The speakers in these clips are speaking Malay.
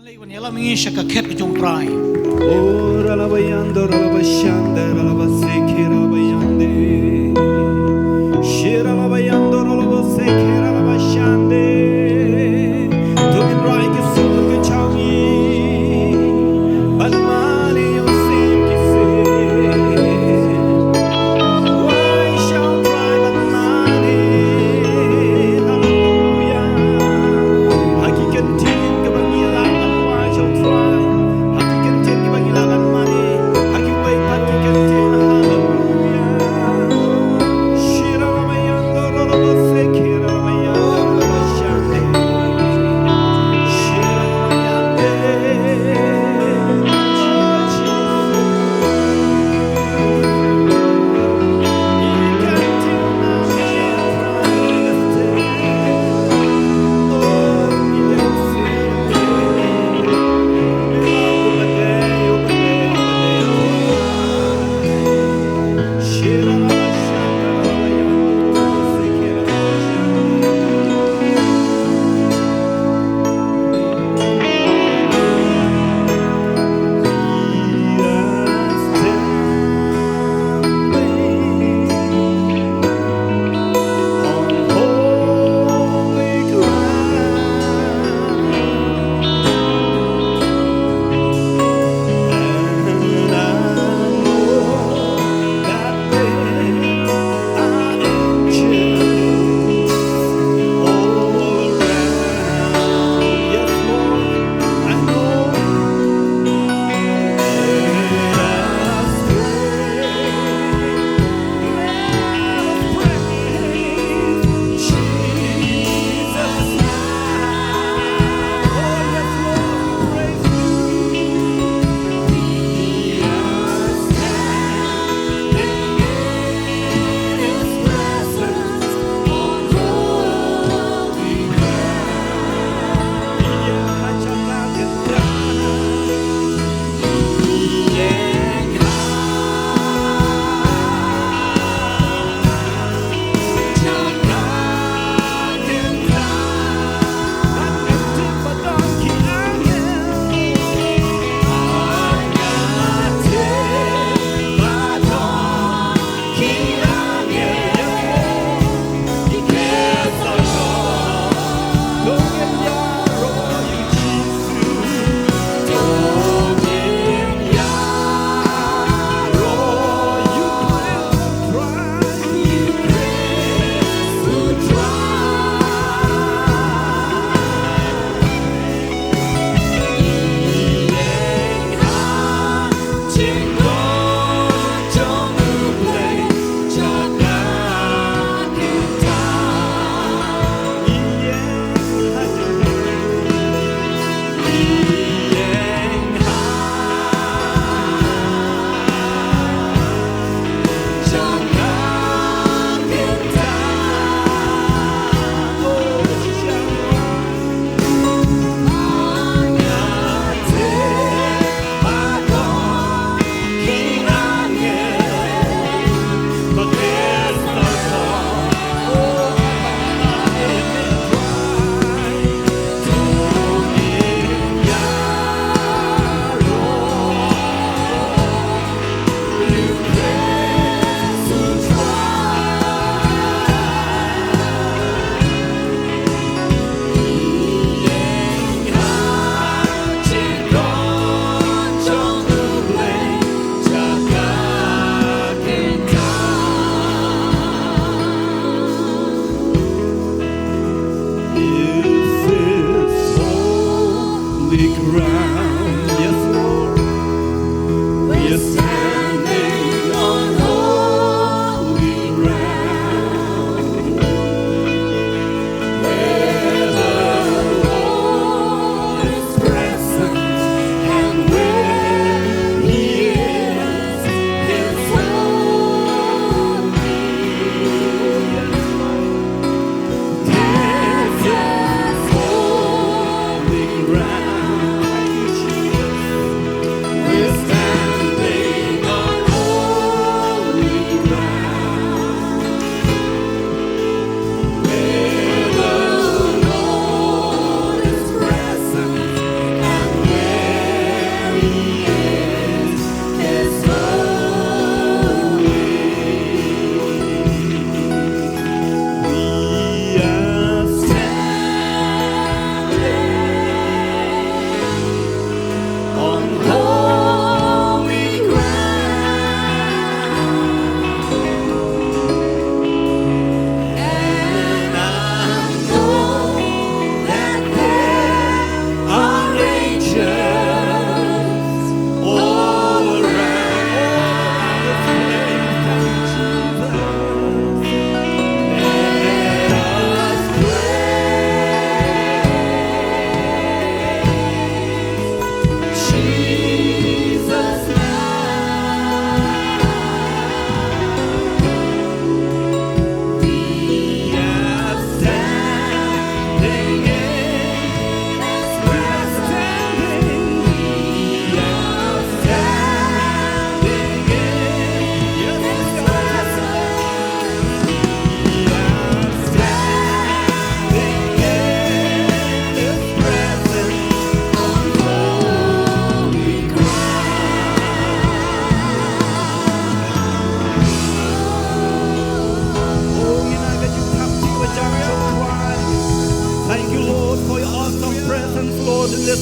Ela mengisha ka khet ka jong try. Ora la bayando, la bashande, la basekira bayande. Shira la bayando, la basekira la bashande. To be right is so good changi. Balmani yo sin kise. Why shall try balmani? Hallelujah. Hakikan tin ka bangilan ang why shall try. Hakikan tin ka bangilan money. Hakikan tin hallelujah.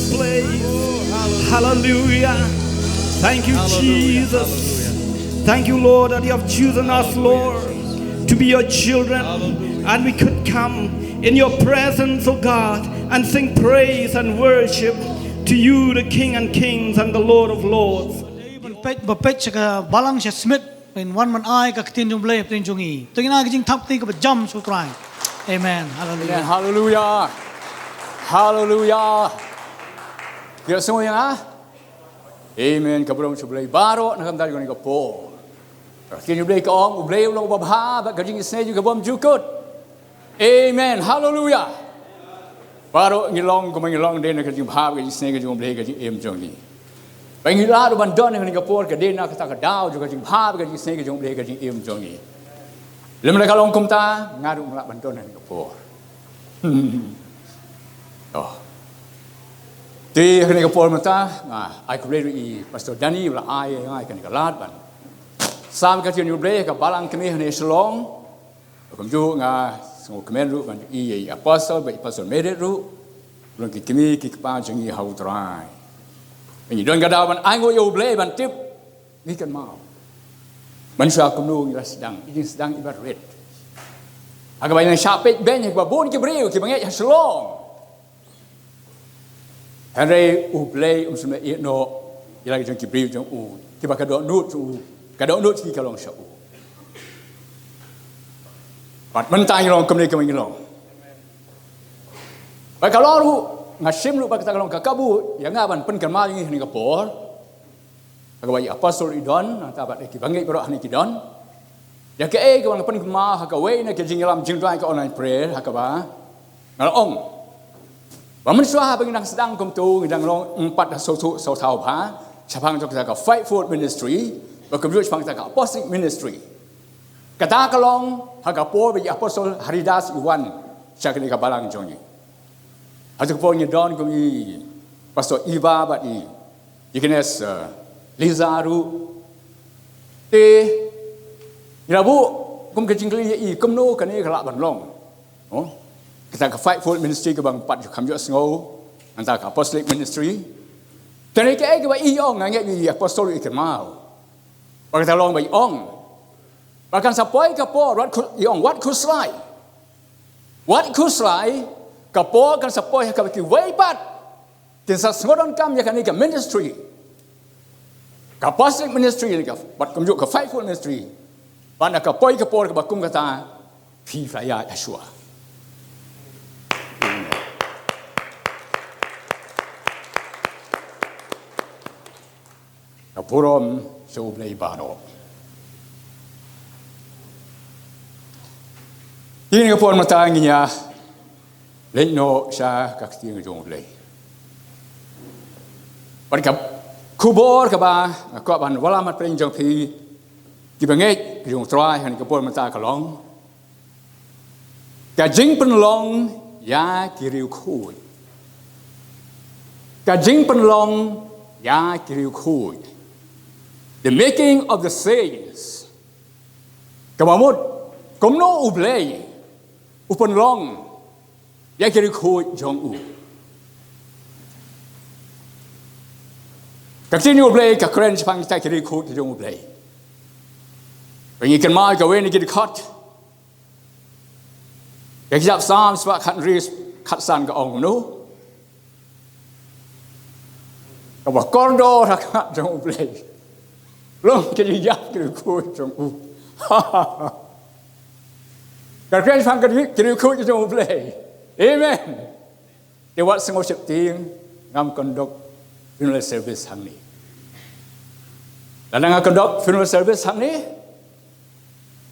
this place. Hallelujah. Thank you, Jesus. Thank you, Lord, that you have chosen us, Lord, to be your children. And we could come in your presence, oh God, and sing praise and worship to you, the King and Kings and the Lord of Lords. Bapet ka balang siya smith in one man ay ka tin jung blay tin jung I. To ina jing thap tin ka jam su try. Amen. Hallelujah. Hallelujah. Hallelujah. Kira semua yang Amen. Kabrong sublay baro nakam dali ko ni kapo. Kini blay ka ong blay ulang babha ba kajing isne juga bom jukut. Amen. Hallelujah. Baro ngilong ko mangilong din kajing bha kajing isne kajing blay kajing em jong ni. Pangila do bandon ni kapor ka din na kata ka daw juga kajing bha kajing isne kajing blay kajing em jong ni. Lem na kalong kumta ngaru mala bandon ni kapor. Oh. Di kani kapor mata ai ko I pastor Dani wala ai kani kalat ban. Sam ka tin blay ka balang kami ni selong. Kom ju nga so kemen ru ban I apostle ba pastor medet ru. Belum kimi ki pa jengi hau trai. Ni don ka daw ban ai go yo blay ban tip ni kan mau. Man sya kum nu ngi sedang ibarat red. Aga bayan syapit ben ki babon ki breu ki banget selong. Henry ublay semua no lagi jeng kibriu jeng tiba kadok nut ki kalong sya Pat mentai long kemni kemni long. Ba kalong ru ngasim lu ba kata kalong kakabu yang ngaban pen kan ma ni ni kapor. Agabai apostol idon ta ba ki bangai pro ani kidon. Ya ke ke bang pen ma ha ka we na ke jing lam jing dai ka online prayer ha ka ba. Ngalong Waman suah bagi nang sedang kum tu ngidang long 4 so tau pha chapang jok ka fight for ministry ba kum jok chapang ka apostolic ministry kata kalong hagapor bagi apostol Haridas Iwan chakni ka balang jongi ajak por ni don kum I pastor Iva ba I Ignes Lizaru te irabu kum ke jingli I kum no kan ni kala ban long oh kita ka fight for ministry ke bang pat kam jo sngo anta ka apostolic ministry tani ke ba I ong nge I apostolic ke mau ba ka long ba I ong ba kan sapoi ka po rat I ong what kuslai ka po kan sapoi ka ki way pat tin sa sngodon kam ya kan ka ministry ka apostolic ministry ka bat kam jo ka fight for ministry ba na ka poi ka po ka ba kum kata phi flaya ashua Kapurom so blay baro. Ini kapor mata nginya lenno sa kakti ngong blay. Parkap kubor ka ba ko ban wala mat pring jong pi ki bangai jong try han kapor mata kalong. Ka jing penlong ya kiriu khui. Ka jing penlong ya kiriu khui. The making of the saints. Kamamut, komno ublay, upon long, yakiri ko jong u. Continue ublay, ka kren pang takiri ko jong ublay. When you can mark away and get cut. Yakijap sam swa kat ris kat san ka ong no. Kawa kordo rakat jong ublay. Long ke yap ke ko jong u. Ka kren phang ke ko jong u play. Amen. They wat sing worship ting ngam conduct funeral service hang ni. Dan ngam conduct funeral service hang ni.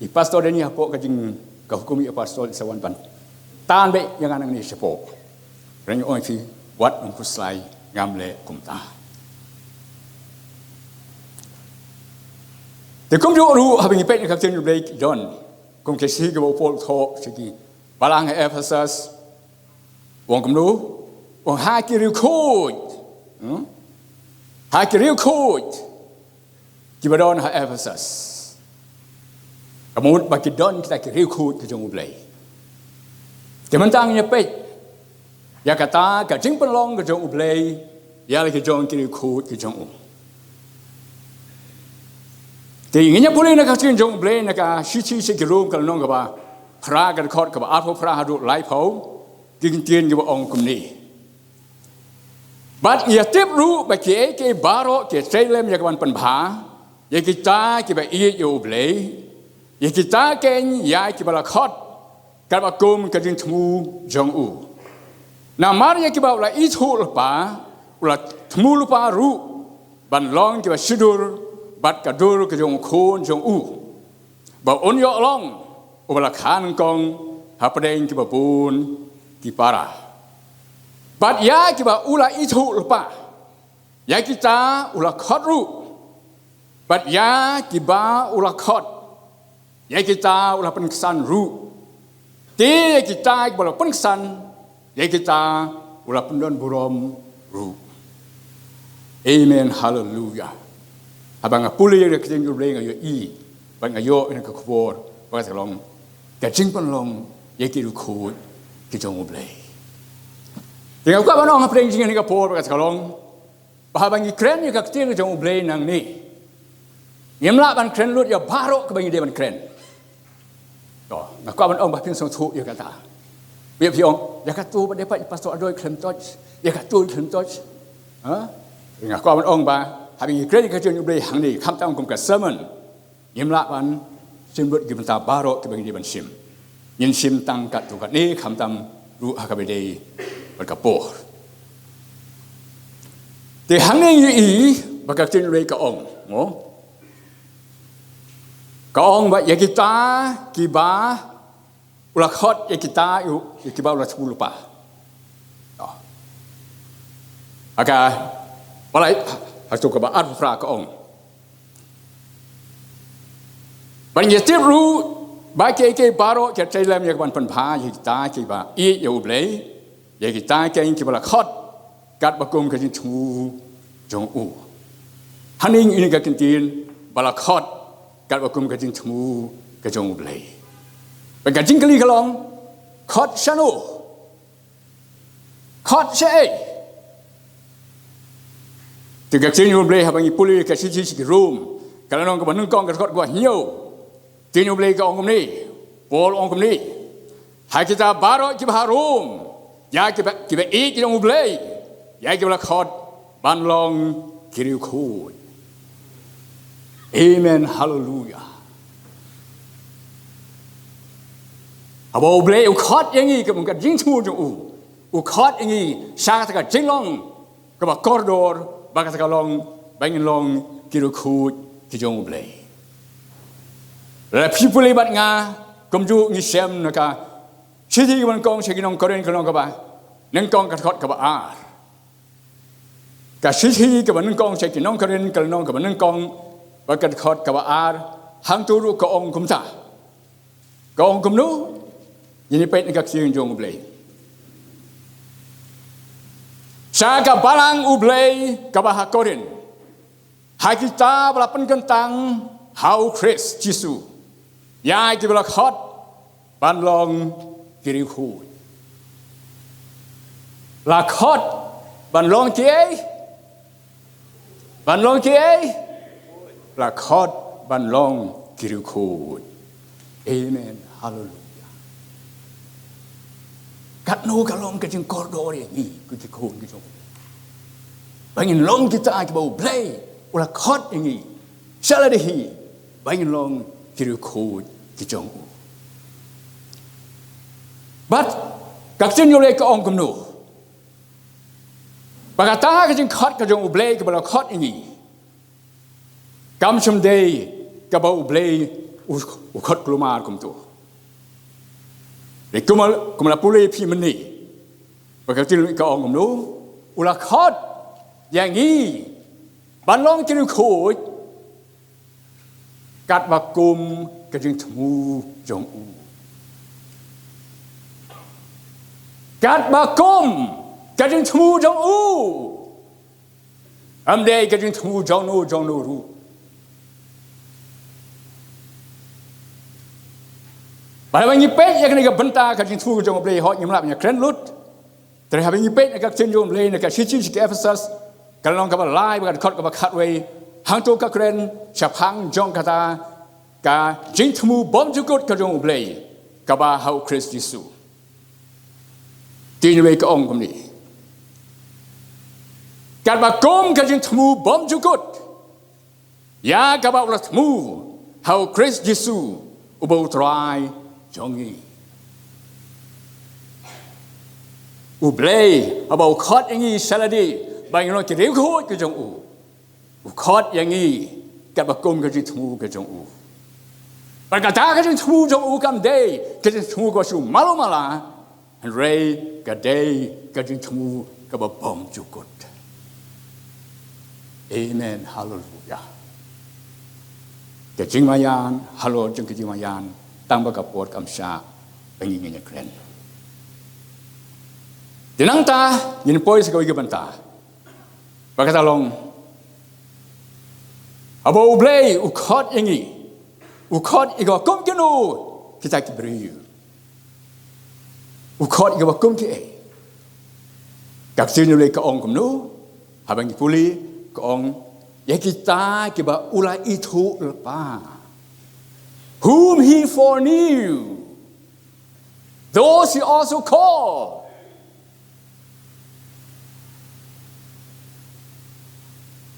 I pastor ni hapo ka jing ka hukumi pastor sawan pan. Tan be yang anang ni sepo. Ren oi fi wat on kuslai ngam le kumta. The kum jo ru having a pet captain Blake John. Kum ke si go pol tho sigi. Balang Ephesus. Wong kum nu. Wong ha ki ru khoi. Ha ki ru khoi. Ki badon ha Ephesus. Kamut ba ki don kita ki ru khoi ke jong Blake. Ke mentang nya pet. Ya kata ka jing penlong ke jong Blake. ya lagi jong kiri khut ki jong u te nginya pulih nak tin jong ble nak shi ki rum kal nong ka ba phra kan khot ka ba a pho phra ha du lai phau king tien ki ba ong kum ni bat ya tip ru ba ke baro ke trailem ya kan pan bha ya kita ki ba i yo ble ya kita ken ya ki ba la khot ka ba kum ka tin thmu jong u na mar ya ki ba la i thu pa ula thmu lu pa ru ban long ki ba shidur bat ka dur ka jong khon jong u ba on yo long u ba la khan kong ha padeng ki ba bun ki para bat ya ki ba ula i thu lu pa ya kita ula khot ru bat ya ki ba ula khot ya kita ula pen san ru ti kita ki ba pen san ya kita ula pen don burom ru amen hallelujah abang puli yang kita jumpa dengan yo i bang ayo ini ke kubur bang sekalong kacing penlong ya kiru khut kita ngobrol dengan kau abang apa yang jingin ini ke kubur bang sekalong bahagian keren yang kita kita ngobrol nang ni yang lah bang keren lut ya baru ke bang dia bang keren oh nak kau abang bahagian satu ya kata biar pion ya kata tu dapat pastor adoi keren touch ya kata tu keren touch dengan kau abang bah habis kredit kerja yang boleh hang ni kam tang kum ka sermon yim la ban sim lut gi banta baro ki bagi di ban sim yin sim tang kat tu kat ni kam tam ru ha ka be dei ban ka po te hang ni yi ba ka tin rei ka ong mo ka ong ba ya kita ki ba ula khot ya kita yu ki ba ula 10 lupa aga balai atau ke baat fra ke ong banyak tip ru bagi ke baro ke tailam ya ban pan pha ya kita ki ba i yo ble ya kita ke ki ba khot kat ba kum ke tin thu jong u haning ini ka tin bala khot kat ba kum ke tin thu ke jong u ble ba ka jing kali kalong khot shanu khot she tiga sini boleh habang ipuli ke sisi room kalau nong ke banung kong ke kot gua hiu tinu boleh ke ongom ni pol ongom ni hai kita baro ki harum ya ki ba i ki dong boleh ya ki ba khot ban long kiriu khut amen hallelujah abo boleh u khot yang ni ke mungkin jing chu jong u khot yang ni sa ta ka jing long ke ba koridor baka sekalong bangin long kiru khut ki jong blai la people bat nga komju ngi sem naka chiti ban kong seginong koren kolong ka ba nang kong ka khot ka ba a ka chiti ka ban kong seginong koren kolong ka ba nang kong ba ka khot ka ba a hang tu ru ka ong kum ta ka ong kum nu yini pet nga ki jong blai Saka balang ublay kabah korin. Hai kita belapan kentang how Chris Jisu. Ya kita belak hot banlong kiri hu. Lak hot banlong kiai. Banlong kiai. Lak hot banlong kiri hu. Amen. Hallelujah. Kat no kalong ke jing koridor ni ku ti khon ki jong bangin long kita ki bau blai ula khot ni sala de hi bangin long ki ru khot ki jong but kak tin yo le ka ong kum no bagata ka jing khot ka jong blai ka bala khot ni kam chum dei ka bau blai u khot klumar kum tu Kumala pulih pi meni. Bagaimana tu kau orang tu? Ulah khot yang ni banlong kiri khut kat vakum kejeng temu jong u. Kat vakum kejeng temu jong u. Amdei kejeng temu jong nu ru. Pada bagi pet yang kena bentar kat jintu jong boleh hot nyamlap nya keren lut. Terhadap bagi pet nak cenjung boleh nak sisi ke Ephesus kalau kau balai bagai kot kau kat way hang tu kau keren siapang jong kata ka jing temu bom jukut kau jong ublay kau bah hau Kristus Yesus tin way kau ong ni kat bah kom kau jing temu bom jukut ya kau bah ulah temu hau Kristus Yesus ubau try jongi ublay abau kot ini saladi bagi orang kiri kot ke jong kot yang ini kat bakum ke jitmu ke jong berkata ke jitmu jong kam day ke jitmu ko su malu mala rei ke day ke jitmu ke bom jukut amen hallelujah ke jingmayan halo jeng ke jingmayan tang bakapot kam sha bagi ngene kren dinang ta yin poi se ko ige banta berkata long abo ublay ukot ini ukot igo kum kenu kita kibri ukot igo kum ki kak sini le ka ong kum nu habang puli ka ong ya kita kiba ula itu lepa whom he foreknew those he also called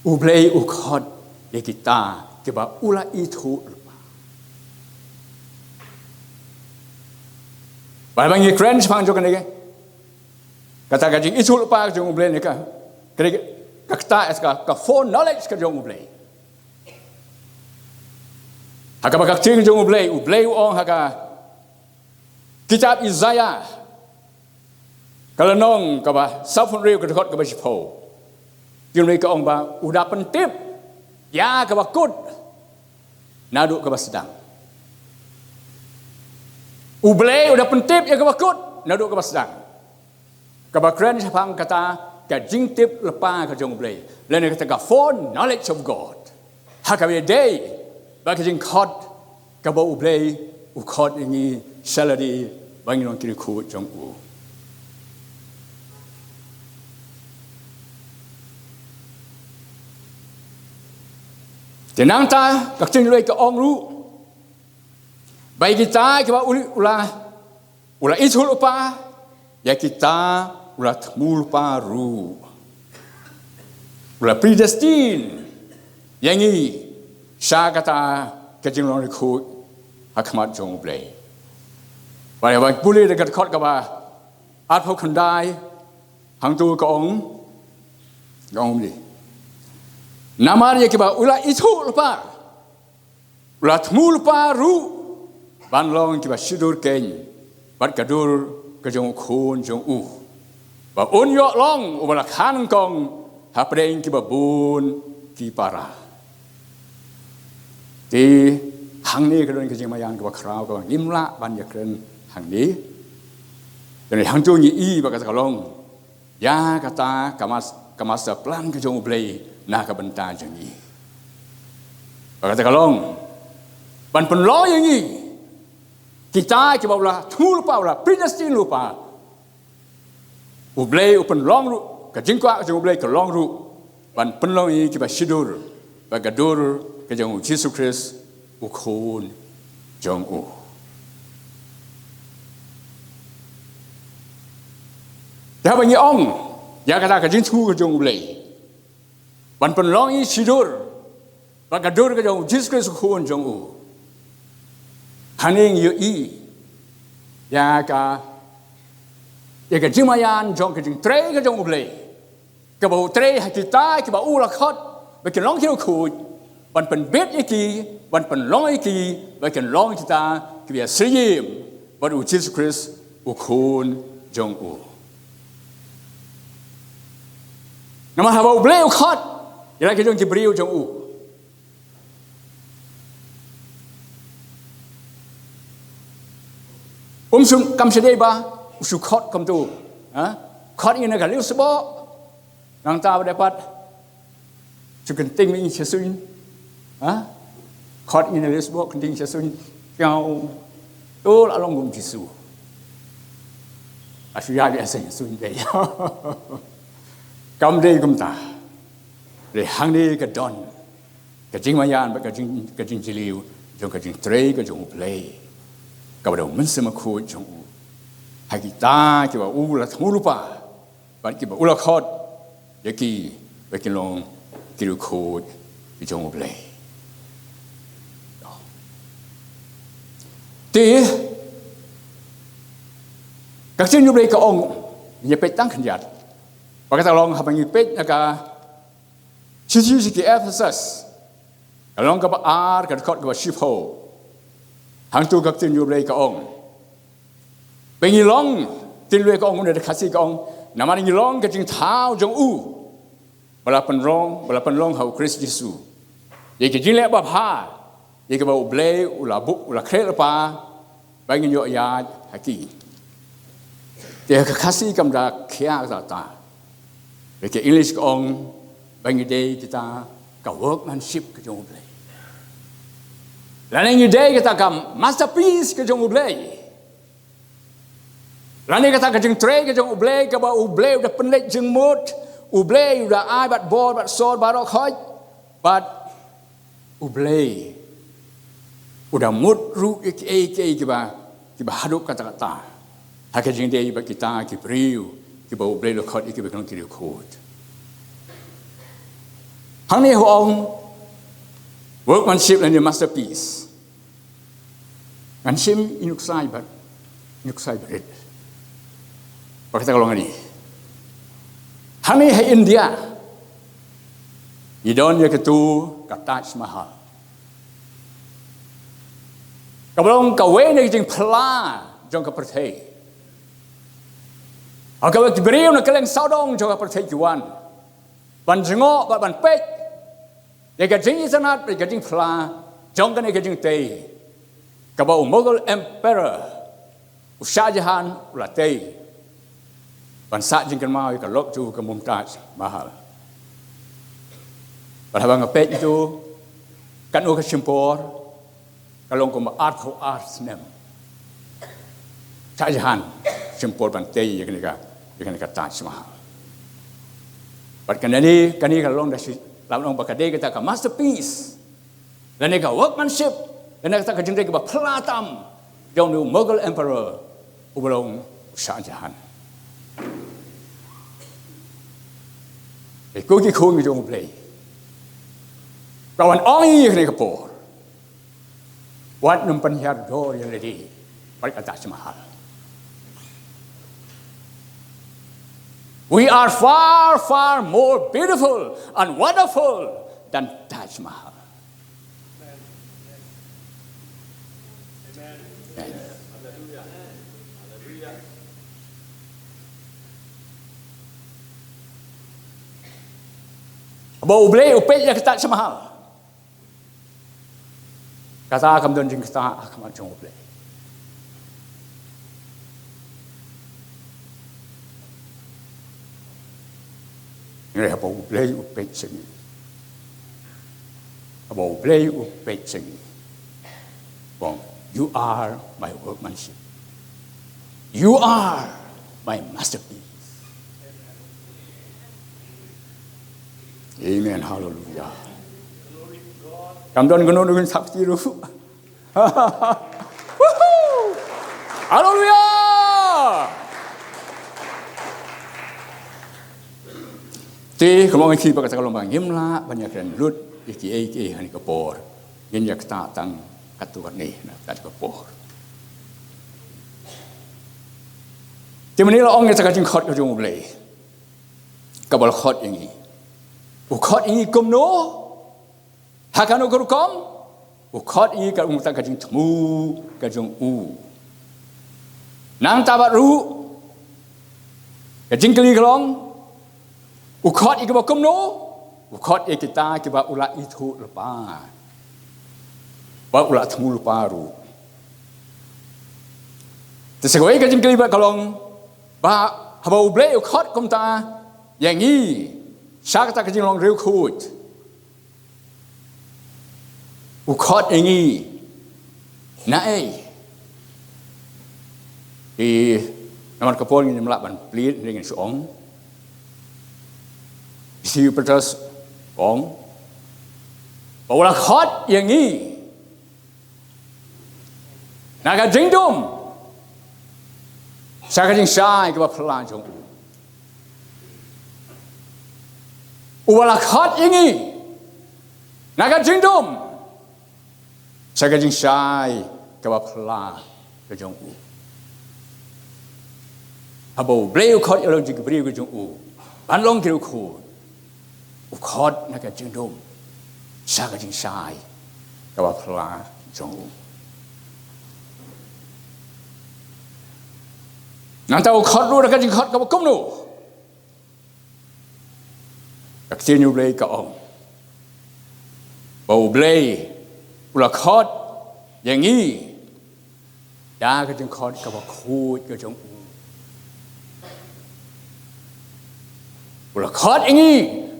ublay ukot ya kita kiba ula itu bang keren sepang jokan lagi kata kajing itu lupa jong ublay ni ka kata eska ka for knowledge ka jong ublay haka bakak ting jong ublay ong haka kitab Isaiah kalau nong ka ba sapun riu ka kot ka ba sipo yung mereka orang ba udah pentip ya ke bakut naduk ke sedang ublay udah pentip ya ke bakut naduk ke sedang ke bakren siapang kata ke jingtip lepa ke jong ublay lain kata ke for knowledge of God haka be day bagi jing khot ke ba ublay ukot ini salary bangin orang kiri ku jong u tenang ta các chân lưỡi cái ong ru bagi kita kita ulah itu lupa ya kita ulah temu lupa ru ulah predestin yang ini saya kata kejeng orang ikut hakmat jong play bagi bagi boleh dekat kot kaba atau kendai hang tu ke ong ni nama dia kiba ulah itu lupa ulah temu lupa ru ban long kiba sidur ken bat kadur ke jong khun jong ba un yo long ubala khan kong hapdeng kiba bun ki para ti hang ni kedon ke jing mayang kiba krau ka imla ban ya kren hang ni dan hang tu ni ba ka long ya kata kamas plan ke jong play nak kebentar jengi. Kata kalong, ban penlo yang ni kita kita bawa lupa bawa predestin lupa. Ublay upen long ru, kajingkwa jeng ublay ke long ru, ban penlo ini kita sidur, bagadur ke jeng Yesus Kristus ukun jeng Dah banyak ong, ya kata kajing tu ke jeng ublay. Ban penlong ini sidur, bagadur ke jong Yesus Kristus khun jong haning yu ya ka jimayan jong ke jing tre ke jong ublay ke bau tre kita ke bau la khot bagi long kiu khu ban pen bet iki ban penlong iki bagi long kita ke bia siyim badu Yesus Kristus khun jong nama haba ublay khot ya lagi jong Jibril jong sum kam sedai ba usu khot kam tu khot ini kan liu sebo nang ta dapat segenting ni sesuin khot ini liu sebo genting sesuin kau tu along gum jisu asyia biasa sesuin dai kam dei kam ta để hàng đi cái đòn cái chính mà yan cái chính chỉ liu trong cái chính trade cái trong play cái bắt đầu mình sẽ mà khôi trong hay kita kita ulah lupa bạn kita ulah khot jadi bagi long kita khôi cái trong play thì các chính play cái ông nhà pe tăng khẩn nhạt và cái long học như pe là cái Sisi ke Ephesus, kalong ka baar ka kot ka shipho, hang tu ka tin yu blay ka ong. Pengilong tin lue ka ong ne khasi ka ong, namani ngilong ka jing thao jong u. Balapan long hau Christ Jesu. Ye ke jing le ba pha, ye ke ba blay ula buk ula kre pa, ba ngi yo ya haki. Ye ka khasi kam da khia ta ta. Ye ke English ka ong bao nhiêu day kita cả workmanship cái trong play, là bao nhiêu day kita cả masterpiece cái trong play, là này kita cái trong trade cái trong play, cái bao play udah penlek jeng mood, play udah ai bat ball bat sword bat rock hoi, bat play udah mood ru cái ba hadap kata-kata, hak jeng day ba kita cái beriu, cái bao play rock hoi cái ba kalau kita code. Hang ni huang workmanship là masterpiece. Kan sim inuk sai berit. Pakai kalau ngani. Hang ni hai India. Idon ya ketu kat Taj Mahal. Kablong kawe ni jeng pla jong ka perthai. Akaw beriu na keleng saudong jong ka perthai juan. Ban jengok ban pek. Để cái chính sanat để cái chính pla trong cái này cái chính tây cái bao Mughal Emperor Shah Jahan là tây ban sát chính cái mau cái lốc chu cái Mumtaz Mahal và thằng ngọc pet itu kan uka simpor kalau kau art nem Shah Jahan simpor ban tây cái này cái Taj Mahal và cái này kalau dah làm ông bạc đây kita ka masterpiece, dan ini ka workmanship, dan kita ka jengdek ka platam, jong nu Mughal Emperor, ubelong Shah Jahan. Ikut kikung jong play. Kawan oi kene ka por. Wat num panhyar do yang ledi, pada Taj Mahal. We are far, far more beautiful and wonderful than Taj Mahal. Amen. Hallelujah. Hallelujah. Bau blay upet ya Taj Mahal. Kata akan don jing kata akan jong blay. Người học bầu play upet sing, bầu play upet sing. Bon, you are my workmanship. You are my masterpiece. Amen. Hallelujah. Cảm ơn con ơn sắc chi ru. Hallelujah. Thì kalau orang kita kata kalau bang himla banyak yang lut iki hani kapor yang yak tatang katuan ni nak kat kapor. Jadi ni orang yang cakap jengkot ke jung boleh, kabal khot yang ini, khot ini kumno, hakanu kerukom, khot ini kalau kita kajing temu kajung nang tabat ru, kajing keli kelong. Khot ini kebakum no, khot ini kita kebak ulat itu lepas, bak ulat temu lepas ru. Tersegoy kajing kelibat kalong, bak haba ublay khot kumta, yang ini, syak tak kajing long riu kut. Khot ini, nae, di nama kapol ini melakukan pelit dengan seorang. Si Petrus Ong. Bawa khot yang ni. Naga jingdum. Saya kajing sai ke pelan jong. Uwala khot yang ni. Naga jingdum. Saya kajing sai ke pelan ke jong. Abo beliau khot yang lagi beliau ke jong. Banlong kira khot. Khot naga jingdum. Saya kajing sai ke pelan jong. Nanti aku khot lu, nak jing khot kau kum lu. Kak sini boleh kau. Bau boleh, ulah khot yang ni. Dah kau jing khot kau khut kau jong. Ulah khot yang ni,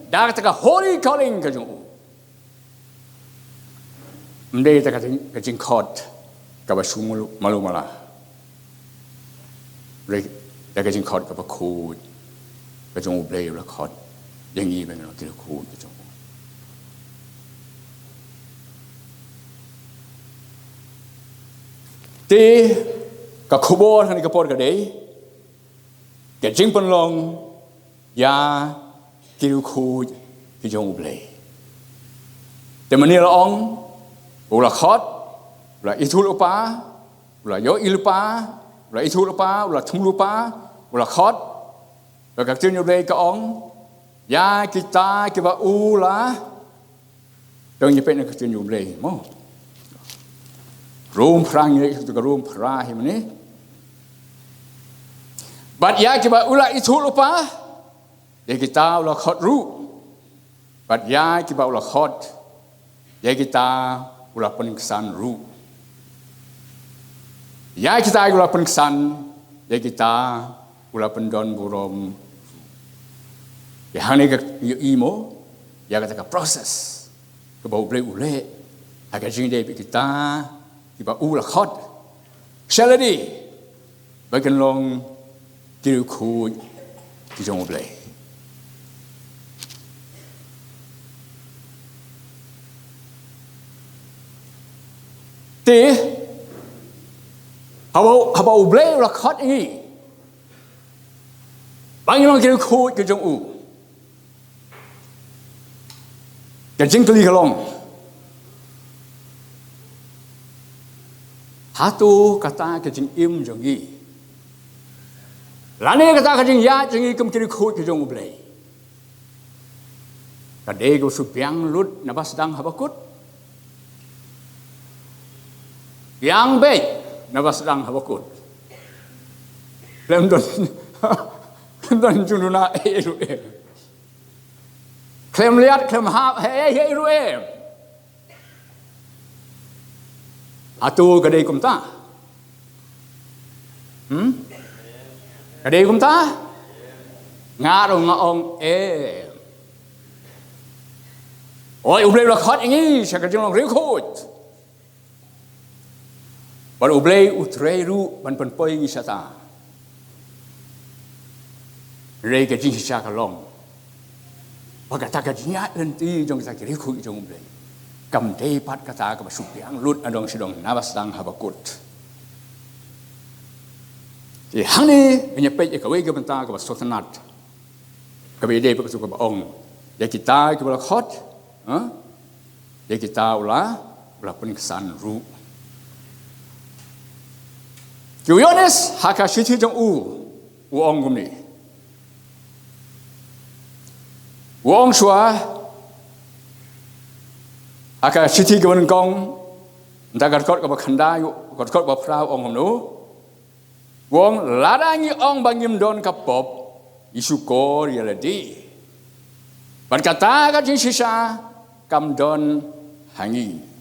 dah kau holy calling kau jong. Mendai tak kau jing khot kau sumul malu malah. Mereka jing khotกับคูดกระจงอุเบลและขอดอย่างนี้เป็นเราที่เราคูดกระจงตีกับขบวนทางนี้กับปอดกันได้แกจิงปนลงยาที่เราคูดกระจงอุเบลแต่มันนี่เราองบุหรี่ขอดบุหรี่อิทุลปาบุหรี่โยอิลปาulah itu lupa, ulah tung lupa, ulah khot, ulah kat sini boleh ke ong, ya kita ulah, dong nyepet nak kat sini boleh, mo, room perang ni itu ke room perah ini, but ya kita ulah itu lupa, ya kita ulah khot ru, but ya kita ulah khot, ya kita ulah peningkasan ru. Ya kita ulah penkesan, ya kita ulah pendon burom. Ya hanya ke imo, ya kata ke proses, ke bau boleh ule, agak jing deh kita ulah khot. Seladi, bagian long kiri ku kijong boleh. Teh. Habau boleh ulah khot ini. Bagi orang kira khut ke jong u. Kajing keli kalong. Hatu kata kajing im jong i. Lani kata kajing ya jong i kem kira khut ke jong u boleh. Kadai ko supiang lut nabas dang habakut. Yang baik. Nabas sedang habakut. Lem don jununa eru. Klem lihat klem hap eru. Atu kadai kumta. Kadai kumta. Ngarong ngaong Oi ublei la khot ini saya kajeng long riukut. Baru boleh utreru ban penpoi wisata. Rega jing sisa kalong. Baga tak kajinya nanti jong tak kiri kui jong boleh. Kam dapat kata ke supiang lut adong sidong nabas dang habakut. Hani menyepet ke wei ke bentar ke sotanat. Ke bede ke suka baong. Ya kita ke bala khot. Ya kita ulah peningkasan ru. Yones haka siti jong uong gumni. Uong shua haka siti gawan kong ndagar kot ka bakhanda yu kot ba prau ong gumnu. Uong ladangi ong bangim don kapop isukor yaladi. Berkata ka jing sisa kam don hangi.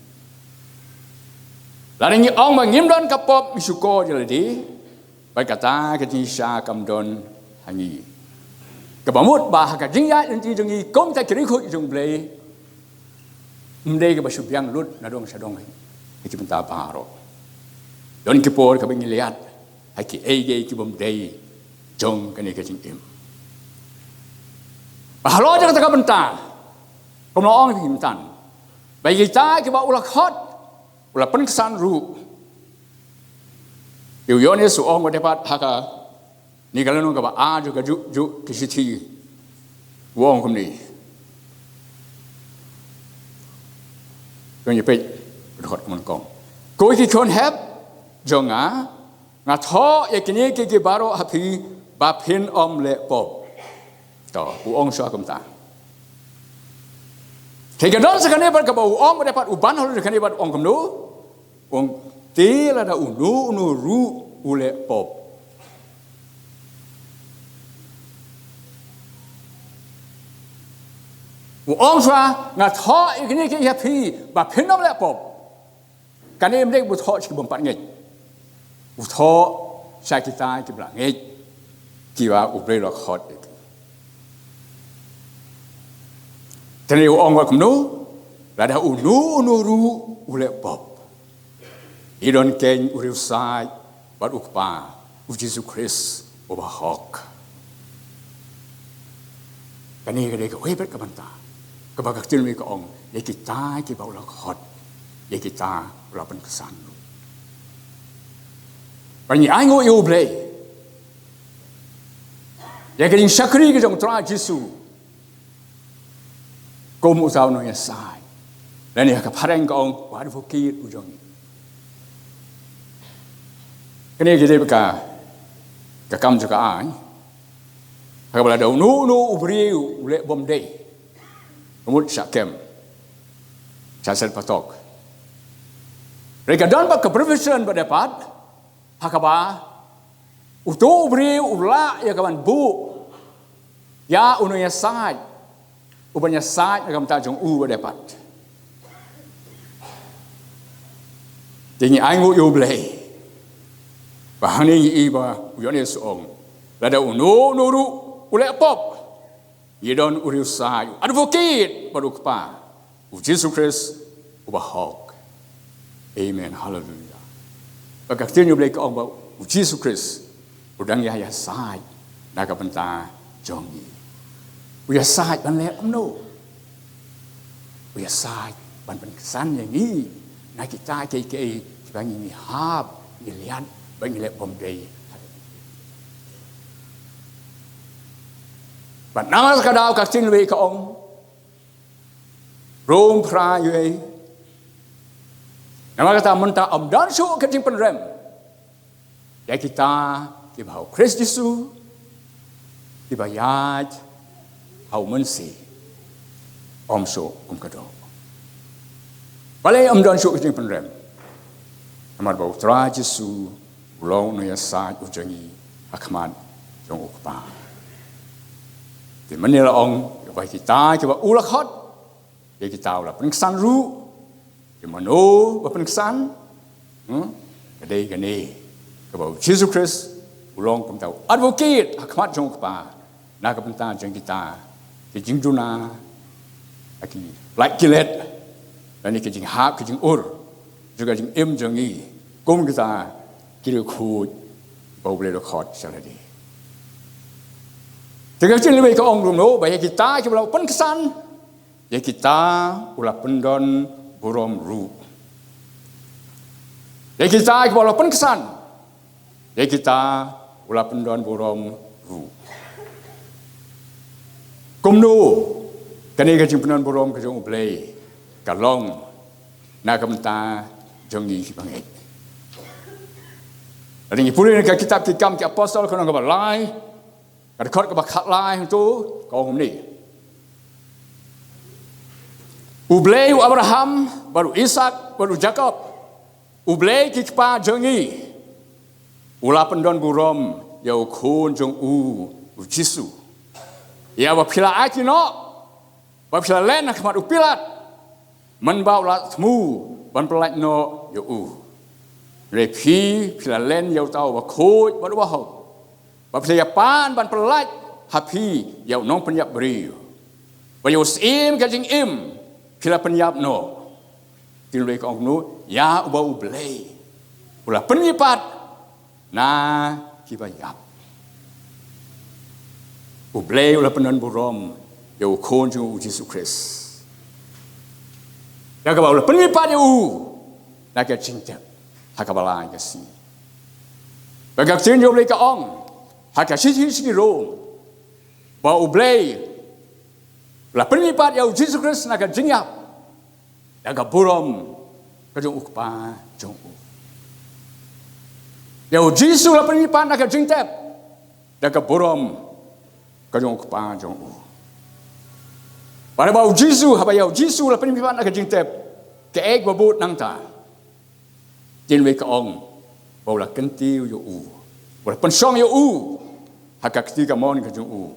Lalu orang bangim don kapop isuko jadi, berkata kejisa kamdon hangi. Kebamut bah kejingya nanti jengi kom tak kiri kut jeng blay, mendai kebasubiang lut nadong sadong itu bentar paro. Don kipor kabingi lihat, haki ege kibom day jong kene kejing im. Bahalo jangan tak bentar, Komloong himtan. Bagi kita kita ulah khot, ulah penkesan ru. Yone suong dapat haka ni kalau nung kaba juga ju kisiti wong kumni. Kau nyepet berkhot kemenkong. Kau iki kon heb jonga ngatho yakini kiki baro hapi bapin le pop. To uong sua kumta. Kaya don sekali dapat kebau ong dapat uban holu sekali dapat ong kemdu, ong til ada unu ru ule pop. Ong swa ngat ho ini kaya pi ba pinom le pop. Kani mdek bu tho chi bompat ngai. Bu tho sai kita ki bla ngai. Kiwa ubre lo khot. Tadi orang buat kemnu, ada unu ru ule pop. Idon ken uriu sai, buat ukpa, Yesus Kristus ubahok. Kani kade ke webet kabanta, kabagak tilmi ke ong, ye kita ki bau lak hot, ye kita lapan kesan. Pani aingo eu blei. Ye keding syakri ke jong tra Yesus. Kau musau no ya sai, dan ya kepareng kau wadu fakir ujung. Kini kita berka kekam juga ai, kalau ada unu ubriu ulek bom day, kemudian syakem, jasad patok. Mereka dan pak keprofesion berdapat, hakaba utu ubriu ulak ya kawan bu, ya unu ya sai. Ubahnya saat agam tajung dapat. Tinggi aingu yo blei. Bahani iba uyone suong. Lada unu ule pop. Yedon uriu sai. Advocate baru kepa. Yesus Kristus ubahok. Amen. Hallelujah. Bagak tinyo blei ka ong ba Yesus Kristus udang ya sai. Naga benta jongi. We are side ban le no. We are side ban kesan yang ni. Nak kita ke bang ini hab, ni lihat bang le bom day. Ban nama kadau ka tin we ka ong. Rom pra ye. Nama kata menta om dan su ka tin penrem. Ya kita ki bau Kristus ki bayat hau mensi om so kado. Balai om dan so kini penrem. Amar bau tra Jesu ulau no ya sa ujangi akmat jong ukpa. Di menila ong bagi kita ke ba ulakhat. Ya kita ulah pengsan ru. Di mano ba pengsan. Kadai gane. Ke bau Yesus Kristus ulong kum tau advocate akmat jong ukpa. Nak kepentan jong kita. Kejing duna, aki like kilet, dan kejing hap, kejing juga kejing jongi, kum kita kiri khut, bau boleh lokot seladi. Jika kita lebih ke orang rumah, baik kita ulah penkesan, ya kita ulah pendon burom ru. Ya kita ulah penkesan, ya kita ulah pendon burom ru. Kumno, kani kajing penon borom kajong ublay, kalong, nakamta jongi banget. Ada yang pulih nak kitab kikam ki apostol kau nak balai, kada kot ka bakat lai tu kau ni. Ublay Abraham, baru Ishak, baru Jacob. Ublay kikpa jongi. Ulah pendon borom yau kun jong Yesus. Ya bapila aki no, bapila len nak mat upilat, menbau lat temu, ban pelat no yo repi pila len yo tau bakoi baru bahau, bapila yapan ban pelat happy yo nong penyap beri, bayu sim kajing im pila penyap no, tilui kong no ya ubau blay, ulah penyipat na kibayap. Ublay ulah penon borom, ya ukon jeng Yesus Kristus. Ya ka ba ula penmipat ya na ka cinta ha ka balai ka si bagak tin yo blai ka ong ha ka si ro ba u blai la penmipat ya Jesus Christ na ka jinyap ya ka burom ka jong ukpa jong ya Jesus la penmipat na ka jingtep ya ka burom ka jong ukpa jong pada bau Jisu, apa yau Jisu lah penimpipan nak jingtep ke ek babut nang ta. Jinwe ke ong, bau lah kentiu yo bau lah pensong yo hak ketika mon ke jung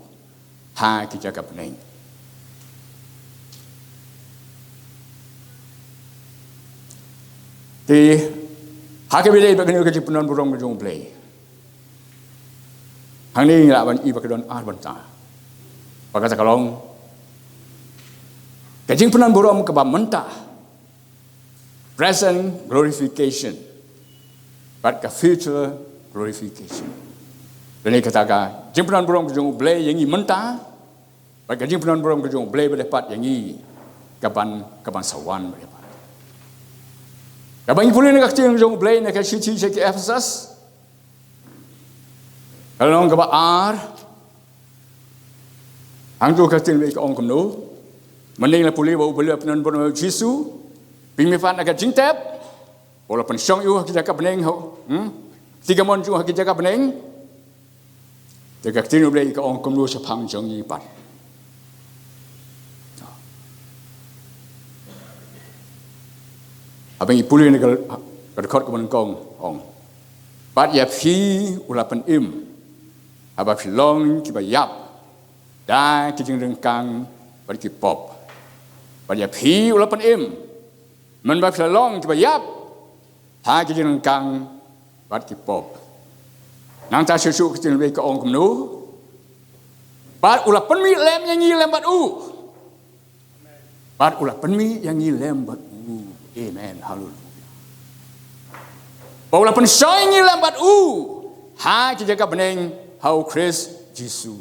ha ki jaga peneng. Di hak bile bagani ke penon burong ke jung play. Hang ni la ban i bakadon ban ta. Pakata kalong Kajing penan burom kebab mentah. Present glorification. But ke future glorification. Dan ini katakan, jing penan burom kejung blay yang ini mentah. But kajing penan burom kejung blay berdepat yang ini kaban sawan berdepat. Kaban pulih nak kejung kejung blay nak kecil ke Ephesus. Kalau orang kebab hang tu kecil ke orang kemnu. Mending lah pulih bau beli penan burom Jisu. Pimifan agak jingtep, walaupun syong yu hak jaga beneng, 3 mon ju hak jaga beneng, jaga tinu boleh ke orang kumlu sepang jong yi pat. Abang ipuli ni kalau rekod ke menengkong ong, pat ya phi ulapan abang long kiba yap, dah kijing rengkang pada kipop, pat ya phi ulapanมันแบบลองที่ไปยับหากิจกรรมวัดกิปอบนางตาเชื่อชูกิจกรรมกับองค์กนูบาดอุลาปันมีเล่มยังงี้เล่มบัดบาดอุลาปันมียังงี้เล่มบัดเอเมนฮาเลลูยาบาดอุลาปันชอยยังงี้เล่มบัดหากิจกรรมเองเฮาคริสต์เยซู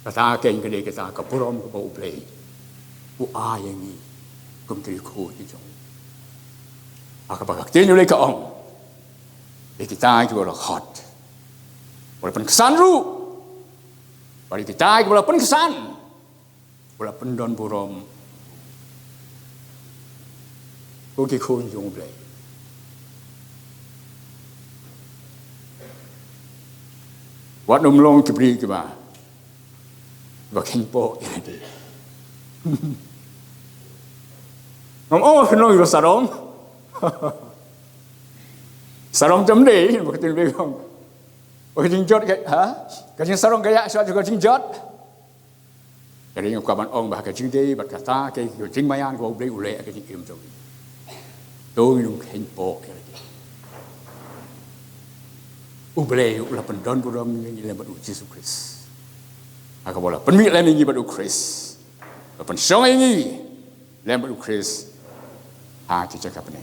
กระตาเก่งกันเลยกระตากับพร้อมกับอุเบยyang ni kum kiri ko itu. Akabak tin ulai ka ong. Kita ki bola hot. Bola pen kesan ru. Bari kita ki bola pen kesan. Bola pen don burom. Ko ki ko jong blai. Wat num long ki bri ki ba. Ba ken po ini. Ngom no iro sarong. Sarong jam ni bukan lebih kong. Bukan jinjot ke Kajing sarong gaya suat juga jinjot. Jadi yang kawan ong bah kajing day berkata ke jing mayan ko beli ule kajing im tu. Tu yung kenpo ke. Ule ula pendon buram yang lebat Yesus Kristus. Aku bola penmi lem yang lebat Kristus. Lepas syong ini lebat Kristus. Kita cakap ni.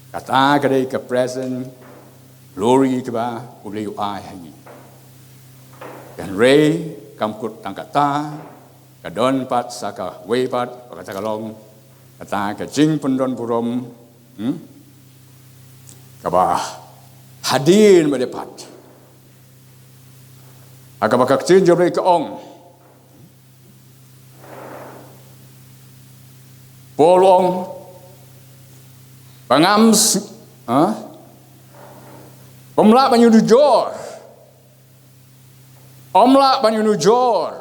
Kata kadai ke present glory ke ba boleh ai hari. Dan ray kamkut tangkata kadon pat saka way pat kata kalong kata ke jing pendon burom kaba hadir berdepat. Agak bakak jing jobre ke ong. Polong pangam omlak banyu nujor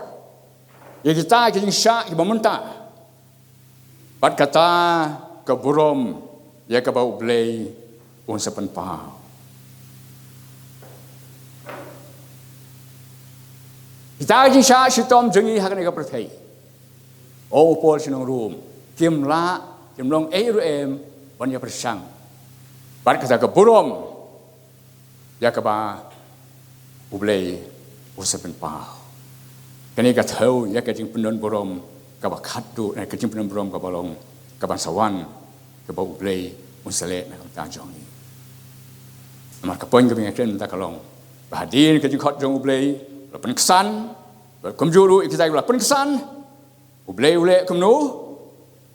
ya kita kijing syak ki mementah pat kata ke burom ya ke bau blay un sepen pau kita kijing syak sitom jengi hakane ka perthai pol sinong room kim long rum banyak persang. Pada kata ke burom, ya ke ba ublay usapen pau. Kini kata tahu ya ke jing pendon burom ke ba kadu, ke jing pendon burom ke balong ke bansawan ke ba ublay unsalet nak tajong ni. Amat kepoin ke pengajian tak kalong. Bahadir ke jing hot jong ublay, lapan kesan, berkumjuru kita lapan kesan. Ublay ule kumno,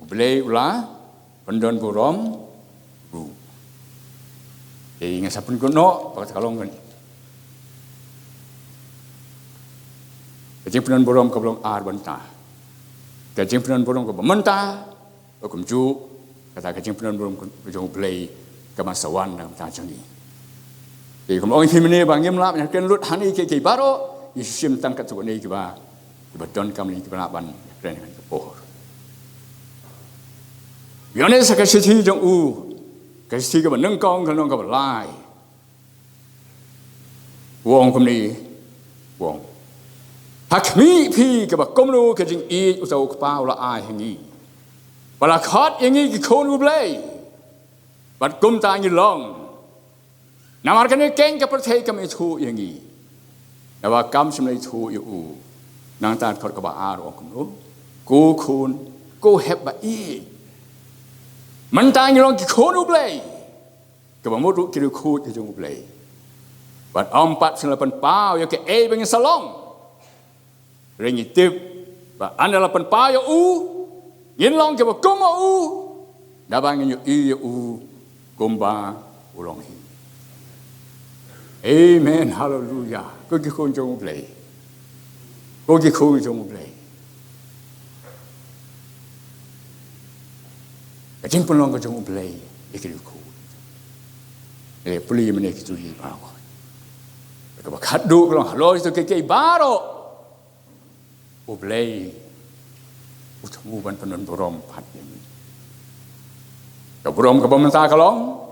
ublay ula, pendon burom, bu. Jadi ingat sapun kuno, pakai kalong kan. Kajing pendon burom kabelong ar bantah. Kajing pendon burom kabelong mentah, kumju, kata kajing pendon burom kujung ublay kemasawan dalam tajang ini. Jadi kalau orang ini bangim lah, yang kena lut hani ke baro, Yesus tangkat tu ni kiba, kiba don kami kiba laban, keren kan kepor. Yang ni saya kasih jong kasih kiba nengkong kalau kiba lai, wong kami, wong. Hakmi pi kiba komlu kajing i usau kepau la ai hengi, balakhat hengi kikonu blay, bat kum tangi long. Namar kan keng ke percaya kami itu yang ini. Nawa kam semula itu you. Nang tan kau keba ar orang kamu. Ku kun, ku hebat i. Mentang yang kikon ublay. Keba mudu kiri kut kejung ublay. Bat 4 pau ya ke bengin salong. Ringi tip. Bat anda 8 pau ya Yin long keba kuma Dabang you i kumba ulong hi. Amen, hallelujah. Kau kikun jom play. Kau kikun jom play. Kajing pun long kau jom play. Ikut. Puli mana kita ni baru. Kau bakat duk long halau itu kekei baru. Play. Utemu ban penon borom pat ini. Kau borom kau pemerintah kalong.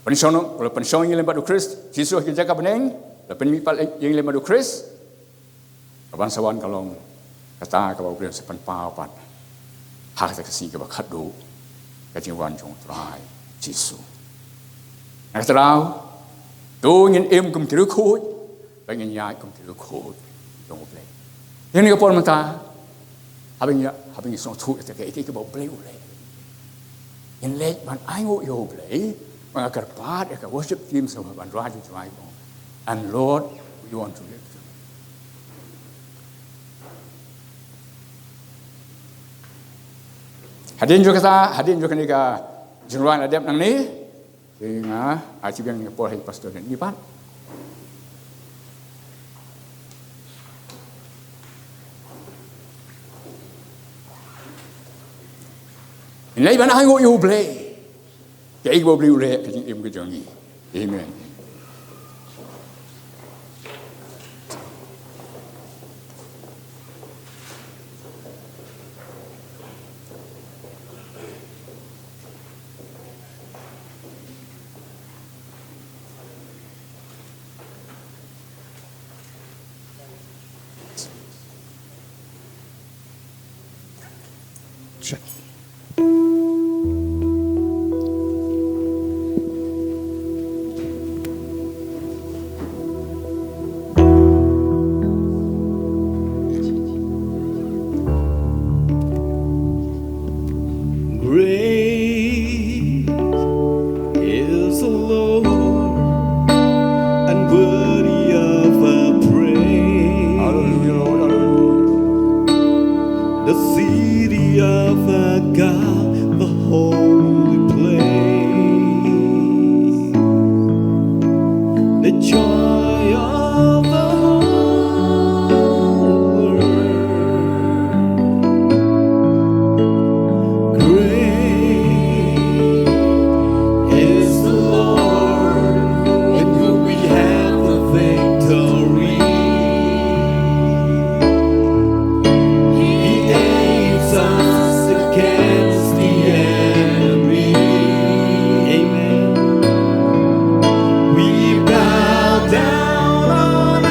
Pensiun, kalau pensiun yang lembut Kris, Yesus kita jaga beneng, lepas ni pal yang lembut Kris, kawan sawan kalau kata kau boleh sepan papat, hak kita kasih kau kado, kacing wan jong try Yesus. Nak tahu, tu ingin kum kiri kut, ingin nyai kum kiri kut, jong boleh. Yang ni kau pun mata, habis song tu kita itu kau boleh. Yang leh ban ayu yo boleh. Maka kerpat, ya worship team sama bandar itu cuma itu. And Lord, we want to live. Hadirin juga ni ka jenuan adab nang ni. Dengan acib yang Paul hai pastor ni pan. Ini ban ayo you play. Jadi ibu beli ulek kecing ibu kejangi. Amen. Check. We bow down on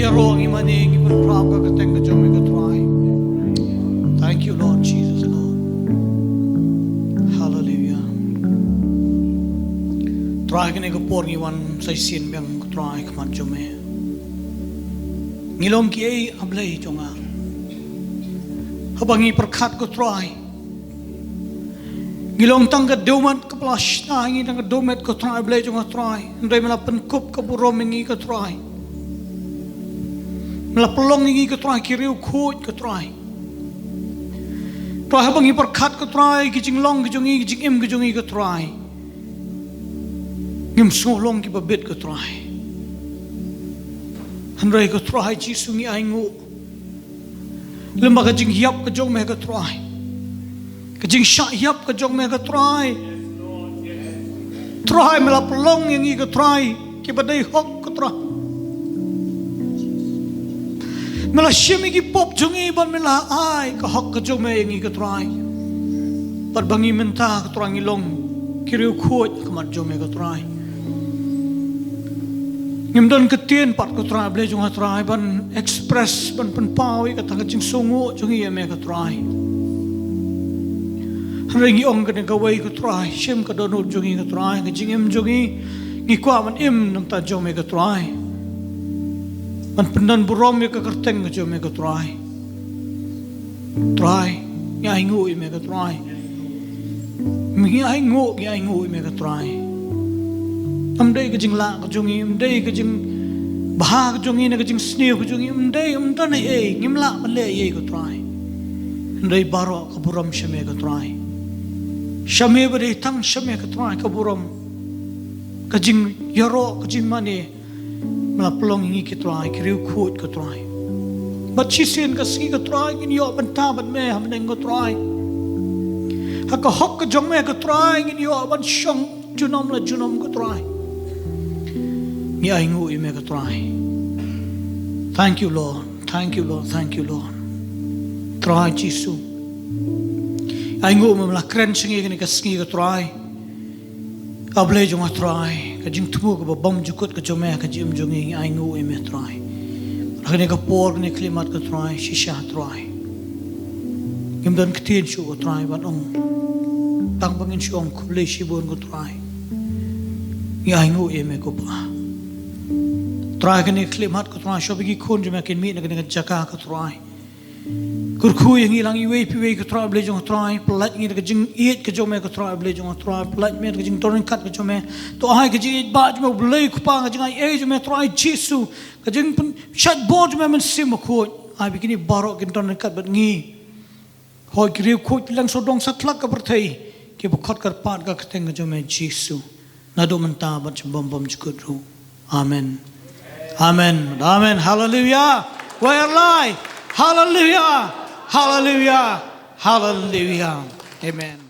hero ngi mani ngi pen prab ka kateng ka jome ka try. Thank you Lord Jesus Lord. Hallelujah. Try kene ka por ngi wan sai sin bang ka try ka man jome. Ngilom ki ai ablei jonga. Habangi perkat ka try. Ngilong tang ka domat ka plash na ngi tang ka domat ka try ablei jonga try. Ndai mala pen kup ka burom ngi ka try. Melapelong ini ke try kiriu khut ke try. Try habang iperkat ke try kijing long kijungi kijing im kijungi ke try. Ngim solong ki babet ke try. Handrai ke try Jisu ngi aingu. Lemba kijing hiap ke jong me ke try. Kijing syak hiap ke jong me ke try. Try melapelong ini ke try ki badai hok ke try. Mela shimi ki pop jungi ban mela ai ka hok ka jome ngi ka try. Par bangi menta ka try ngilong kiriu khot ka mat jome ka try. Ngim don ka tien pat ka try ble jong ka try ban express ban pen pawi ka tang jing songo jungi me ka try. Hangi ong ka ka wei ka try shim ka don jungi ka try ka jing im jungi ngi kwa man im nam ta jome ka try. Man pendan burom ya ka kerteng ka jome ka try. Try ya ingu me ka try. Mi ya ingu me ka try. Amdai ka jing la ka jungi amdai ka jing bah ka jungi na ka jing snew ka jungi amdai amdan e ngimla male ye ka try. Amdai baro ka burom shame ka try. Shame bari tang shame ka try ka burom. Ka jing yaro ka jing mane melapelong ingi ke try kiriu khut ke try. But chisin ka ski ke try ngin yo banta ban me ham neng ke try. Ha ka hok ka jong me ke try ngin yo ban shong junom la junom ke try. Ngi aingu I me ke try. Thank you Lord. Thank you Lord. Thank you Lord. Try Jisu. Aingu me mela kren singi ke ski ke try. Ablei jong a try. Ka jing tumu ka bom jukut ka jome ka jim jongi aingu I me try. Rakne ka por ne klimat ka try shisha try. Ngim don ktin shu ka try ban ong tang bangin shu ong kule shibun ka try. Ngi aingu I me ko ba. Try ka ne klimat ka try shobi ki kun jome kin mi na ka jaka ka try. Kurku yang hilang iwe piwe ke try ble jong try pelat ngi ke jing eat ke jome ke try ble jong try pelat me ke jing torin kat ke jome to ai ke jing ba jome ble ku pa ke jing ai jome try Jisu ke jing pun shat bo jome men sim ko ai bikini barok ke torin kat bat ngi hoi kri ku lang so dong satlak ka berthai ke bukhot kar pat ka keteng ke jome Jisu na do menta bat bom bom jukut ru amen amen amen hallelujah we are alive hallelujah Hallelujah. Hallelujah. Amen.